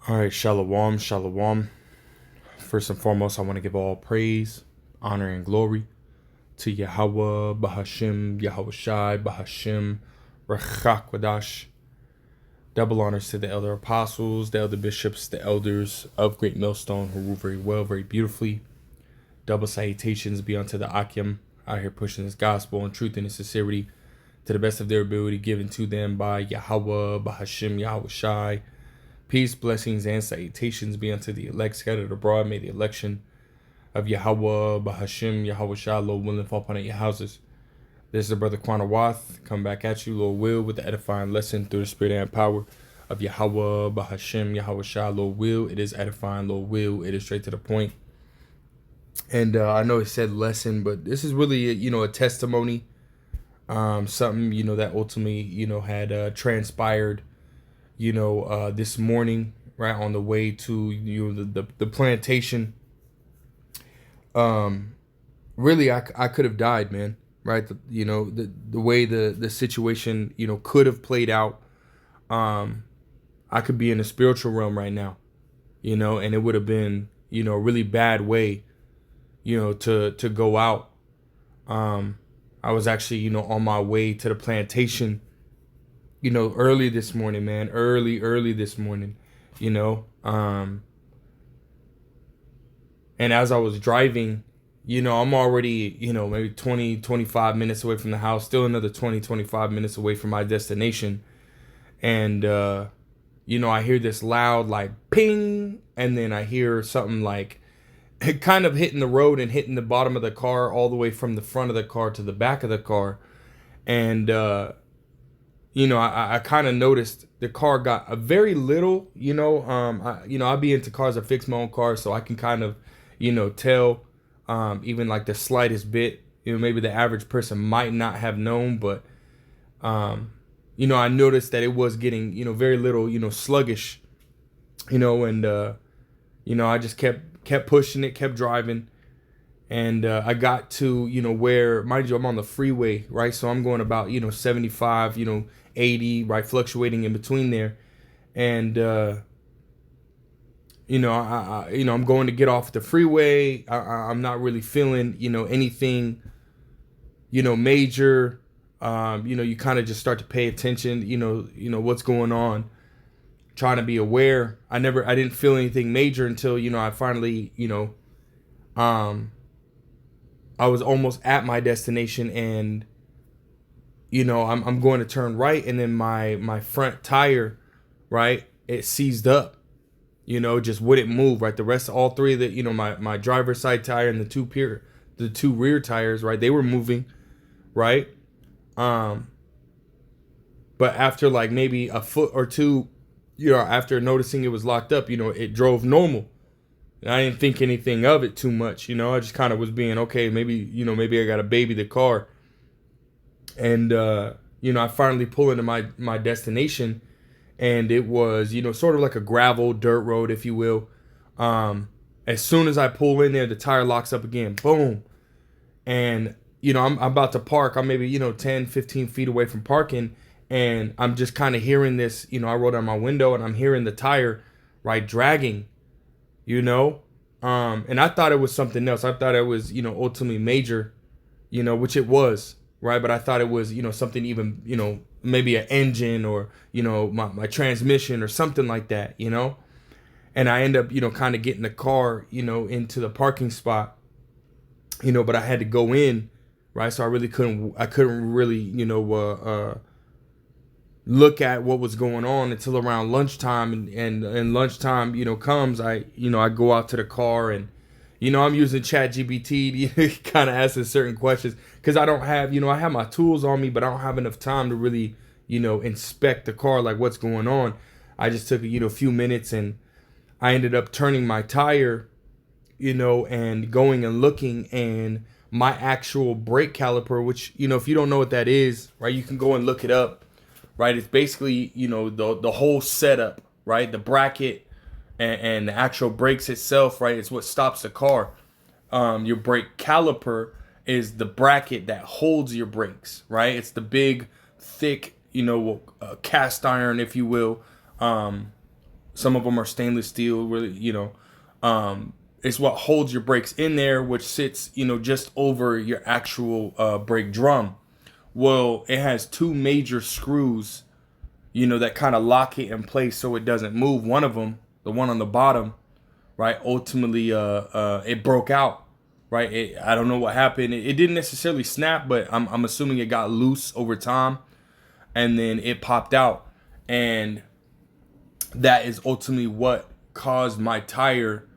All right, shalom, shalom. First and foremost, I want to give all praise, honor, and glory to Yahweh, Bahashim, Yahweh Shai, Bahashim, Rechakwadash. Double honors to the elder apostles, the elder bishops, the elders of Great Millstone who rule very well, very beautifully. Double salutations be unto the Akim, out here pushing this gospel and truth and sincerity to the best of their ability, given to them by Yahweh, Bahashim, Yahweh Shai. Peace, blessings, and salutations be unto the elect scattered abroad. May the election of Yahweh, Bahashim, Yahweh Shai, Lord willing, fall upon your houses. This is the brother Quana Wath. Come back at you, Lord will, with the edifying lesson through the spirit and power of Yahweh, Bahashim, Yahweh Shai, Lord will. It is edifying, Lord will. It is straight to the point. And I know it said lesson, but this is really, a testimony. Something, that ultimately, had transpired this morning, right on the way to the plantation. Really, I could have died, man. Right, the way the situation could have played out. I could be in the spiritual realm right now, and it would have been a really bad way, to go out. I was actually on my way to the plantation early this morning, man. Early this morning, you know. And as I was driving, I'm already, maybe 20, 25 minutes away from the house, still another 20, 25 minutes away from my destination. And, I hear this loud, like, ping. And then I hear something like, kind of hitting the road and hitting the bottom of the car all the way from the front of the car to the back of the car. And, I kind of noticed the car got a very little, I'll be into cars. I fix my own cars, so I can kind of, tell, even like the slightest bit, maybe the average person might not have known, but, I noticed that it was getting, very little, sluggish, and, I just kept pushing it, kept driving. And I got to, where, mind you, I'm on the freeway, right? So I'm going about, 75, 80, right? Fluctuating in between there. And, I'm going to get off the freeway. I'm not really feeling, anything, major. You kind of just start to pay attention, what's going on, trying to be aware. I didn't feel anything major until, I finally, I was almost at my destination, and I'm going to turn right, and then my front tire, right, it seized up, just wouldn't move, right. The rest, all three of the, my driver's side tire and the two rear tires, right, they were moving, right. But after like maybe a foot or two, after noticing it was locked up, it drove normal. And I didn't think anything of it too much, I just kind of was being okay. Maybe I got to baby the car. And I finally pull into my destination, and it was sort of like a gravel dirt road, if you will. As soon as I pull in there, the tire locks up again, boom. And I'm about to park. I'm maybe 10, 15 feet away from parking, and I'm just kind of hearing this. I roll down my window, and I'm hearing the tire, right, dragging. And I thought it was something else. I thought it was, ultimately major, which it was, right? But I thought it was, something even, maybe an engine or, my transmission or something like that, And I end up, kind of getting the car, into the parking spot, but I had to go in, right? So I couldn't really, look at what was going on until around lunchtime, and lunchtime comes. I go out to the car, and I'm using ChatGPT to kind of ask it certain questions, because I don't have I have my tools on me, but I don't have enough time to really inspect the car, like what's going on. I just took a few minutes, and I ended up turning my tire, and going and looking, and my actual brake caliper, which if you don't know what that is, right, you can go and look it up. Right, it's basically the whole setup, right? The bracket and the actual brakes itself, right? It's what stops the car. Your brake caliper is the bracket that holds your brakes, right? It's the big, thick, cast iron, if you will, Some of them are stainless steel, really, it's what holds your brakes in there, which sits, just over your actual brake drum. Well, it has two major screws, that kind of lock it in place so it doesn't move. One of them, the one on the bottom, right, ultimately it broke out, right? I don't know what happened. It didn't necessarily snap, but I'm assuming it got loose over time, and then it popped out, and that is ultimately what caused my tire,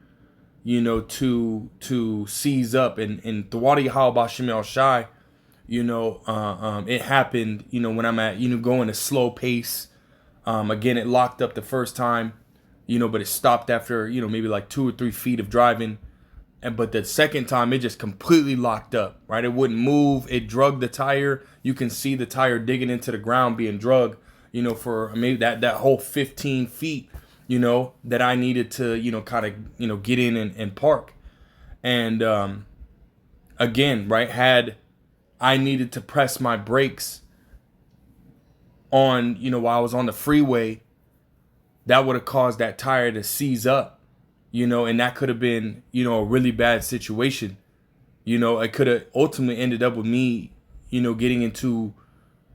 to seize up. And Thawadi Yahweh Shem El Shai, it happened, when I'm at, going a slow pace. Again, it locked up the first time, but it stopped after, maybe like 2 or 3 feet of driving. But the second time, it just completely locked up, right? It wouldn't move. It drugged the tire. You can see the tire digging into the ground, being drugged, for maybe that whole 15 feet, that I needed to, kind of, get in and park. And again, right, had I needed to press my brakes on, while I was on the freeway, that would have caused that tire to seize up, and that could have been, a really bad situation. It could have ultimately ended up with me, getting into,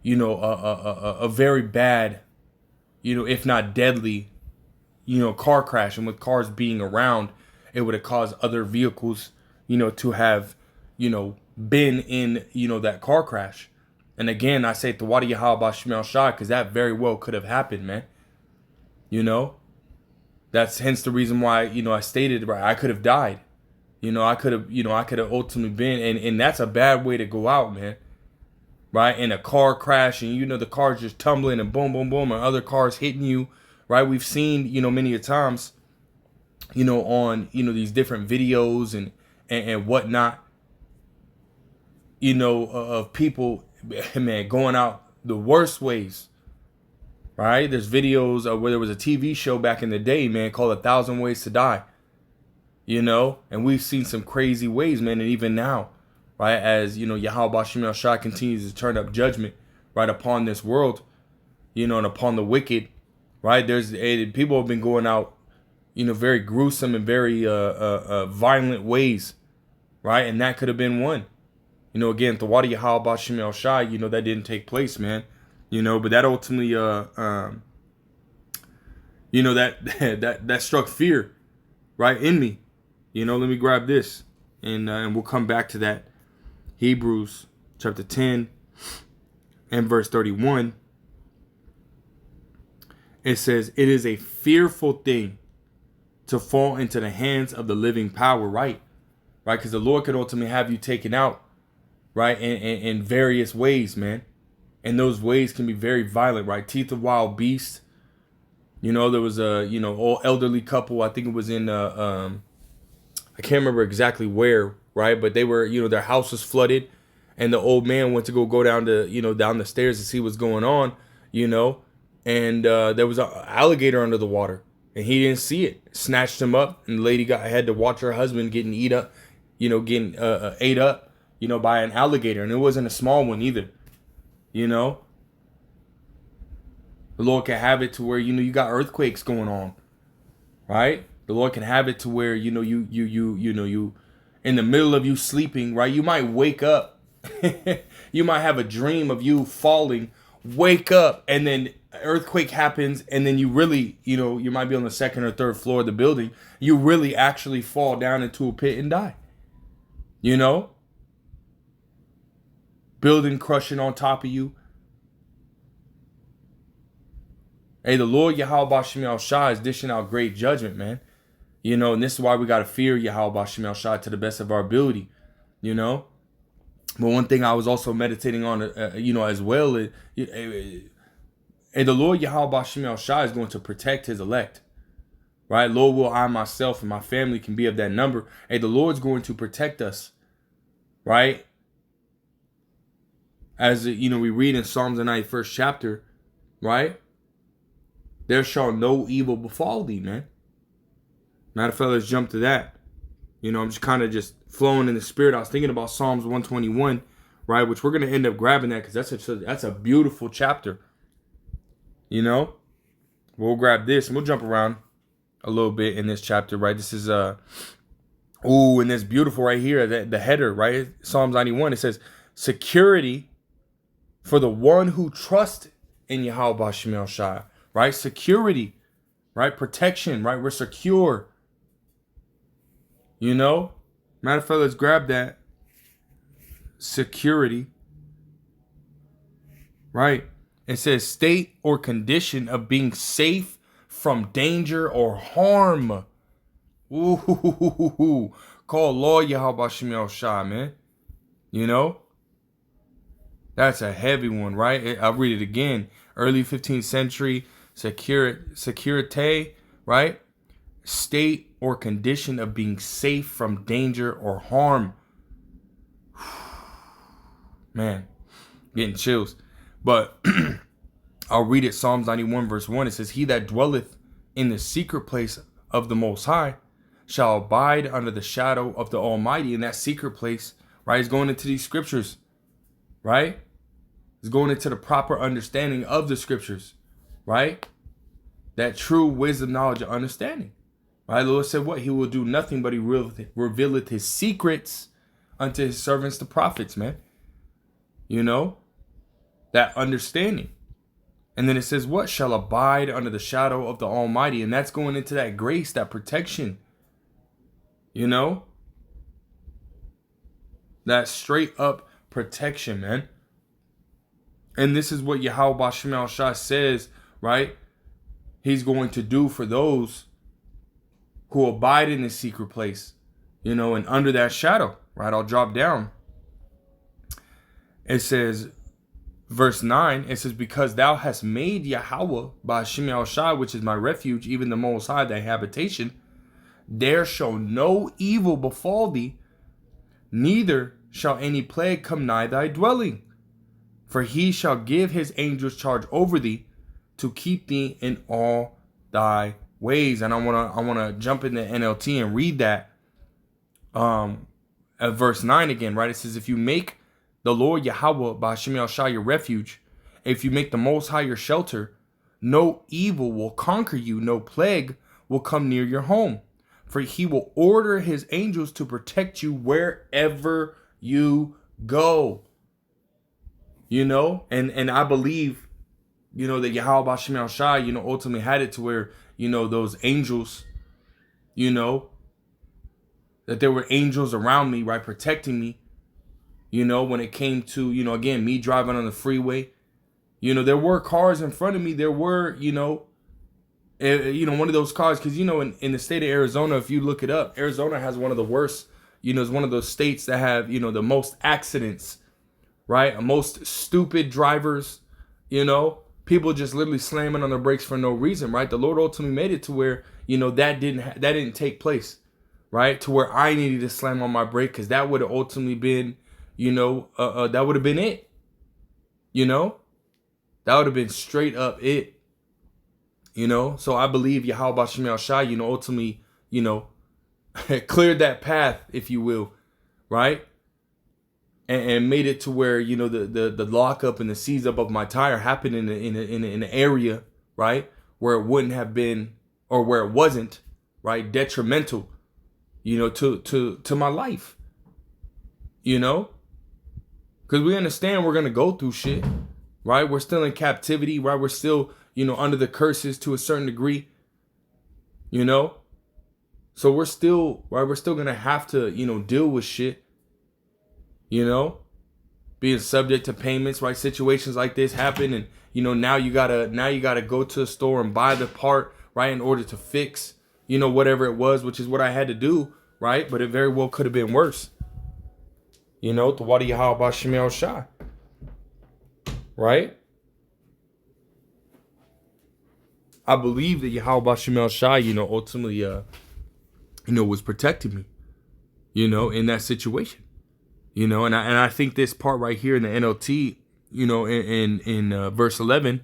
a very bad, if not deadly, car crash. And with cars being around, it would have caused other vehicles, to have, been in, that car crash. And again, I say Thawadi Yahweh Shem El Shai, because that very well could have happened, man. That's hence the reason why, I stated, right, I could have died. I could have ultimately been, and that's a bad way to go out, man. Right? In a car crash, and the car's just tumbling and boom, boom, boom, and other cars hitting you, right? We've seen, many a times, on, these different videos and whatnot, of people, man, going out the worst ways. Right? There's videos of where there was a TV show back in the day, man, called 1,000 Ways to Die. And we've seen some crazy ways, man, and even now, right, as, Yahweh Shem El Shai continues to turn up judgment, right, upon this world, and upon the wicked, right? People have been going out, very gruesome and very violent ways, right? And that could have been one. Again, Thawadi Yahweh Shem El Shai, that didn't take place, man. But that ultimately, that struck fear, right, in me. Let me grab this, and we'll come back to that. Hebrews chapter 10 and verse 31. It says, "It is a fearful thing to fall into the hands of the living power," right? Right, because the Lord could ultimately have you taken out, right, in various ways, man. And those ways can be very violent, right? Teeth of wild beasts. There was a, old elderly couple. I think it was in, I can't remember exactly where, right? But they were, their house was flooded. And the old man went to go down to, down the stairs to see what's going on, And there was an alligator under the water. And he didn't see it. Snatched him up. And the lady had to watch her husband getting ate up, by an alligator. And it wasn't a small one either. The Lord can have it to where, you got earthquakes going on, right? The Lord can have it to where, you in the middle of you sleeping, right? You might wake up. You might have a dream of you falling, wake up, and then earthquake happens. And then you really, you might be on the second or third floor of the building. You really actually fall down into a pit and die, building crushing on top of you. Hey, the Lord Yahweh Shem El Shai is dishing out great judgment, man. And this is why we got to fear Yahweh Shem El Shai to the best of our ability, But one thing I was also meditating on, as well, is, hey, the Lord Yahweh Shem El Shai is going to protect his elect, right? Lord, will I myself and my family can be of that number. Hey, the Lord's going to protect us, right? As we read in Psalms the 91st chapter, right? There shall no evil befall thee, man. Matter of fact, let's jump to that. I'm just kind of just flowing in the spirit. I was thinking about Psalms 121, right? Which we're going to end up grabbing that because that's a beautiful chapter. We'll grab this and we'll jump around. a little bit in this chapter, right? This is and it's beautiful right here, the header, right? Psalms 91, it says, security for the one who trusts in Yahweh B'Shem El Shai, right? Security, right? Protection, right? We're secure. You know? Matter of fact, let's grab that. Security. Right? It says state or condition of being safe from danger or harm. Ooh, call Lord Yahweh B'Shem El Shai, man. You know? That's a heavy one, right? I'll read it again. Early 15th century, securite, right? State or condition of being safe from danger or harm. Man, getting chills. But I'll read it. Psalms 91 verse 1. It says, he that dwelleth in the secret place of the Most High shall abide under the shadow of the Almighty. In that secret place, right, is going into these scriptures, right? It's going into the proper understanding of the scriptures, right? That true wisdom, knowledge, and understanding. Right? The Lord said what? He will do nothing but he revealeth his secrets unto his servants, the prophets, man. You know? That understanding. And then it says what? Shall abide under the shadow of the Almighty. And that's going into that grace, that protection. You know? That straight up protection, man. And this is what Yahweh B'Shem El Shai says, right? He's going to do for those who abide in the secret place, you know, and under that shadow, right? I'll drop down. It says, verse 9, it says, because thou hast made Yahweh B'Shem El Shai, which is my refuge, even the Most High, thy habitation, there shall no evil befall thee, neither shall any plague come nigh thy dwelling. For he shall give his angels charge over thee to keep thee in all thy ways. And I wanna jump in the NLT and read that at verse 9 again, right? It says, if you make the Lord Yahweh B'Shem El Shai your refuge, if you make the Most High your shelter, no evil will conquer you, no plague will come near your home. For he will order his angels to protect you wherever you go. You know, and I believe, you know, that Yahweh B'Shem El Shai, you know, ultimately had it to where, you know, those angels, you know, that there were angels around me, right, protecting me, you know, when it came to, you know, again, me driving on the freeway, you know, there were cars in front of me, there were, you know, one of those cars, because, you know, in the state of Arizona, if you look it up, Arizona has one of the worst, you know, it's one of those states that have, you know, the most accidents, right? Most stupid drivers, you know, people just literally slamming on their brakes for no reason, right? The Lord ultimately made it to where, you know, that didn't take place, right? To where I needed to slam on my brake, because that would have ultimately been, you know, that would have been it, you know, that would have been straight up it, you know. So I believe Yahweh B'Shem El Shai, you know, ultimately, you know, cleared that path, if you will, right? And made it to where, you know, the lockup and the seize up of my tire happened in an area, right, where it wouldn't have been, or where it wasn't, right, detrimental, you know, to my life, you know, because we understand we're gonna go through shit, right? We're still in captivity, right? We're still, you know, under the curses to a certain degree, you know, so we're still, right, we're still gonna have to, you know, deal with shit. You know, being subject to payments, right? Situations like this happen, and you know, now you gotta go to the store and buy the part, right, in order to fix, you know, whatever it was, which is what I had to do, right? But it very well could have been worse. You know, the Wadi Yahweh B'Shem El Shai, right? I believe that Yahweh B'Shem El Shai, you know, ultimately, you know, was protecting me, you know, in that situation. You know, and I think this part right here in the NLT, you know, in verse 11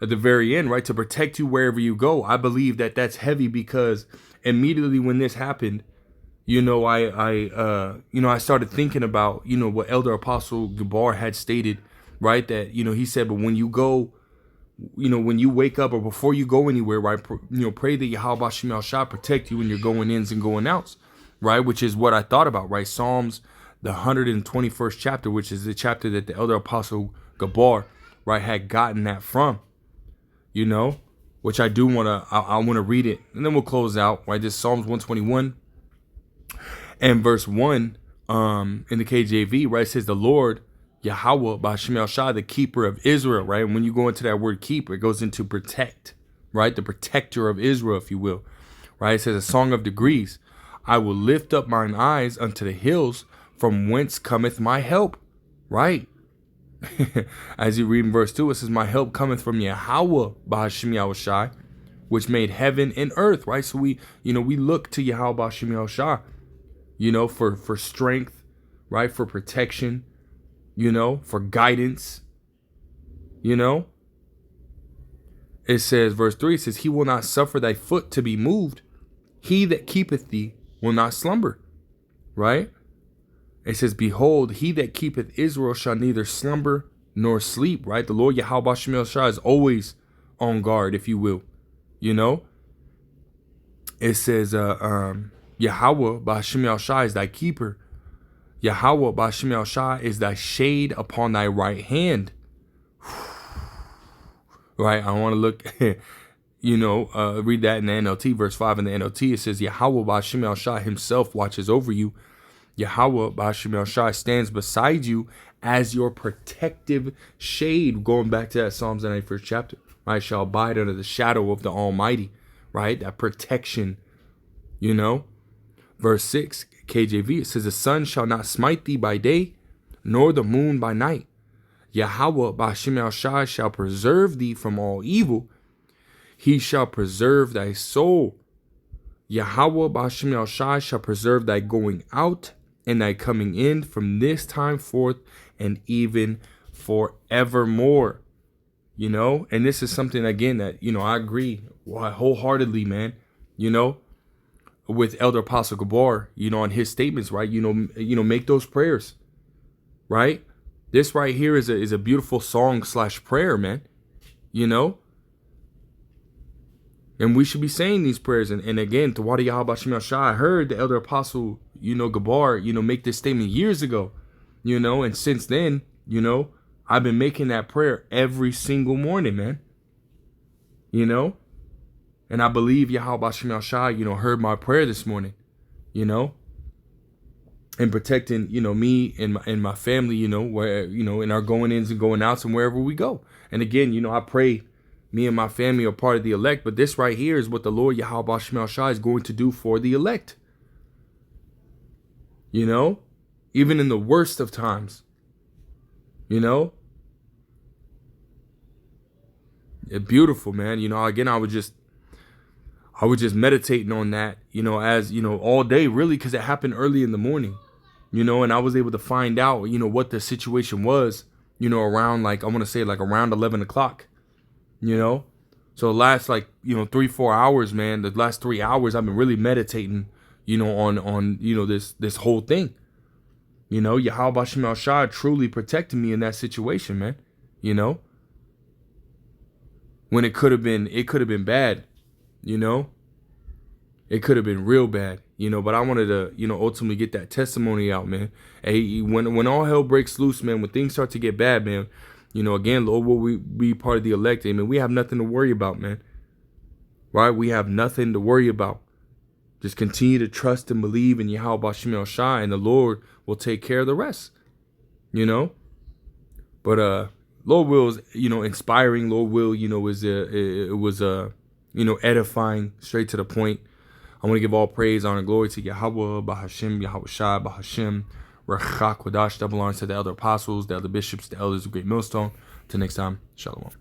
at the very end, right, to protect you wherever you go. I believe that that's heavy, because immediately when this happened, you know, I started thinking about, you know, what Elder Apostle Gabar had stated, right, that, you know, he said, but when you go when you wake up or before you go anywhere, right? Pray that Yahweh B'Shem Yahushua protect you when you're going ins and going outs, right? Which is what I thought about, right? Psalms, the 121st chapter, which is the chapter that the elder apostle Gabar, right, had gotten that from, which I do want to, I want to read it, and then we'll close out, right? This Psalms 121 and verse 1 in the KJV, right, says the Lord, Yahweh B'Shem Yahushua, the keeper of Israel, right? And when you go into that word keeper, it goes into protect, right? The protector of Israel, if you will, right? It says a song of degrees. I will lift up mine eyes unto the hills, from whence cometh my help, right? As you read in verse 2, it says, my help cometh from Yahweh B'Shem Yahushua, which made heaven and earth, right? So we look to Yahweh B'Shem Yahushua, for strength, right? For protection, for guidance, It says, verse 3, it says, he will not suffer thy foot to be moved. He that keepeth thee will not slumber, right? It says, behold, he that keepeth Israel shall neither slumber nor sleep, right? The Lord Yahweh B'Shem Yahushua is always on guard, if you will, It says, Yahweh B'Shem Yahushua is thy keeper. Yahweh B'Shem Yahushua is thy shade upon thy right hand. Right? I want to look, read that in the NLT, verse 5 in the NLT. It says, Yahweh B'Shem Yahushua himself watches over you. Yahweh B'Shem Yahushua stands beside you as your protective shade. Going back to that Psalms 91st chapter, right? Shall abide under the shadow of the Almighty, right? That protection, Verse 6, KJV, it says, the sun shall not smite thee by day, nor the moon by night. Yahweh B'Shem Yahushua shall preserve thee from all evil. He shall preserve thy soul. Yahweh B'Shem Yahushua shall preserve thy going out and thy coming in from this time forth and even forevermore. And this is something, again, that, I agree wholeheartedly, man, with Elder Apostle Gabar, on his statements, right? Make those prayers, right? This right here is a beautiful song / prayer, man, And we should be saying these prayers. And again, Tawadi Yahweh B'Shem Yahushua, I heard the Elder Apostle, Gabar, make this statement years ago, and since then, I've been making that prayer every single morning, man, and I believe Yahweh B'Shem Yahushua, heard my prayer this morning, and protecting, me and my family, where, in our going ins and going outs and wherever we go. And again, I pray me and my family are part of the elect, but this right here is what the Lord Yahweh B'Shem Yahushua is going to do for the elect. Even in the worst of times, It's beautiful, man. Again, I was just meditating on that, as, all day, really, because it happened early in the morning, and I was able to find out, what the situation was, around, I want to say, around 11 o'clock. So the last 3-4 hours, man, the last 3 hours I've been really meditating, on this whole thing. Yahweh B'Shem Yahushua truly protected me in that situation, man. When it could have been bad, it could have been real bad, but I wanted to, ultimately get that testimony out, man. Hey, when all hell breaks loose, man, when things start to get bad, man, again, Lord, will we be part of the elect? Amen. We have nothing to worry about, man. Right? We have nothing to worry about. Just continue to trust and believe in Yahweh B'Shem Yahushua, and the Lord will take care of the rest. But Lord will is, inspiring. Lord will, was edifying, straight to the point. I want to give all praise, honor, glory to Yahweh, B'Hashem, Yahushua, B'Hashem, Rachak, Wadash, double honor to the elder apostles, the elder bishops, the elders of Great Millstone. Till next time, Shalom.